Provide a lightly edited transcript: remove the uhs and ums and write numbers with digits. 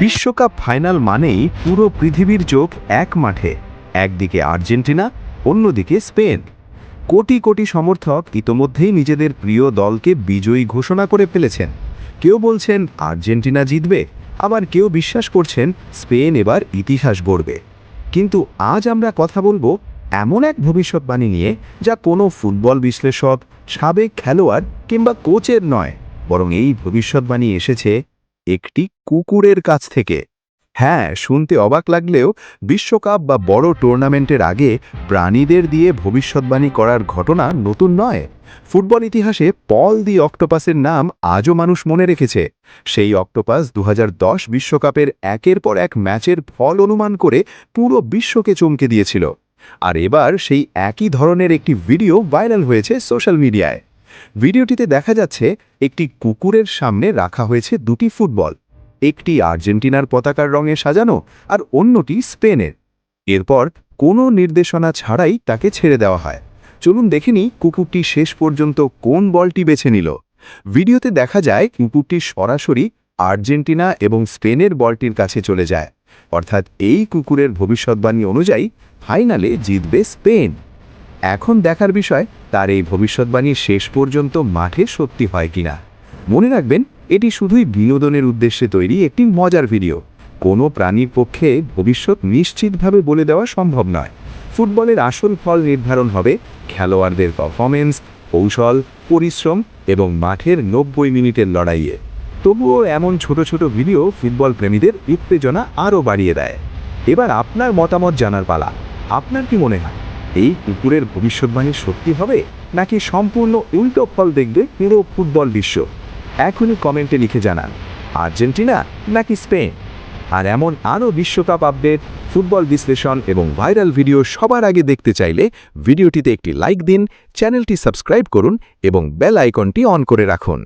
বিশ্বকাপ ফাইনাল মানেই পুরো পৃথিবীর চোখ এক মাঠে। একদিকে আর্জেন্টিনা, অন্যদিকে স্পেন। কোটি কোটি সমর্থক ইতোমধ্যেই নিজেদের প্রিয় দলকে বিজয়ী ঘোষণা করে ফেলেছেন। কেউ বলছেন আর্জেন্টিনা জিতবে, আবার কেউ বিশ্বাস করছেন স্পেন এবার ইতিহাস গড়বে। কিন্তু আজ আমরা কথা বলবো এমন এক ভবিষ্যৎবাণী নিয়ে, যা কোনো ফুটবল বিশ্লেষক, সাবেক খেলোয়াড় কিংবা কোচের নয়, বরং এই ভবিষ্যৎবাণী এসেছে একটি কুকুরের কাছ থেকে। হ্যাঁ, শুনতে অবাক লাগলেও বিশ্বকাপ বা বড় টুর্নামেন্টের আগে প্রাণীদের দিয়ে ভবিষ্যৎবাণী করার ঘটনা নতুন নয়। ফুটবল ইতিহাসে পল দি অক্টোপাসের নাম আজও মানুষ মনে রেখেছে। সেই অক্টোপাস 2010 বিশ্বকাপের একের পর এক ম্যাচের ফল অনুমান করে পুরো বিশ্বকে চমকে দিয়েছিল। আর এবার সেই একই ধরনের একটি ভিডিও ভাইরাল হয়েছে সোশ্যাল মিডিয়ায়। ভিডিওটিতে দেখা যাচ্ছে একটি কুকুরের সামনে রাখা হয়েছে দুটি ফুটবল, একটি আর্জেন্টিনার পতাকার রঙে সাজানো আর অন্যটি স্পেনের। এরপর কোনো নির্দেশনা ছাড়াই তাকে ছেড়ে দেওয়া হয়। চলুন দেখিনি কুকুরটি শেষ পর্যন্ত কোন বলটি বেছে নিল। ভিডিওতে দেখা যায় কুকুরটি সরাসরি আর্জেন্টিনা এবং স্পেনের বলটির কাছে চলে যায়। অর্থাৎ এই কুকুরের ভবিষ্যৎবাণী অনুযায়ী ফাইনালে জিতবে স্পেন। এখন দেখার বিষয় তার এই ভবিষ্যৎবাণী শেষ পর্যন্ত মাঠে সত্যি হয় কিনা। মনে রাখবেন, এটি শুধুই বিনোদনের উদ্দেশ্যে তৈরি একটি মজার ভিডিও। কোনো প্রাণীর পক্ষে ভবিষ্যৎ নিশ্চিতভাবে বলে দেওয়া সম্ভব নয়। ফুটবলের আসল ফল নির্ধারণ হবে খেলোয়াড়দের পারফরমেন্স, কৌশল, পরিশ্রম এবং মাঠের 90 মিনিটের লড়াইয়ে। তবুও এমন ছোট ছোট ভিডিও ফুটবল প্রেমীদের উত্তেজনা আরও বাড়িয়ে দেয়। এবার আপনার মতামত জানার পালা। আপনার কি মনে হয়, এই কুকুরের ভবিষ্যৎবাণী সত্যি হবে, নাকি সম্পূর্ণ উল্টো ফল দেখবে পুরো ফুটবল বিশ্ব? এখনই কমেন্টে লিখে জানান, আর্জেন্টিনা নাকি স্পেন। আর এমন আরও বিশ্বকাপ আপডেট, ফুটবল বিশ্লেষণ এবং ভাইরাল ভিডিও সবার আগে দেখতে চাইলে ভিডিওটিতে একটি লাইক দিন, চ্যানেলটি সাবস্ক্রাইব করুন এবং বেল আইকনটি অন করে রাখুন।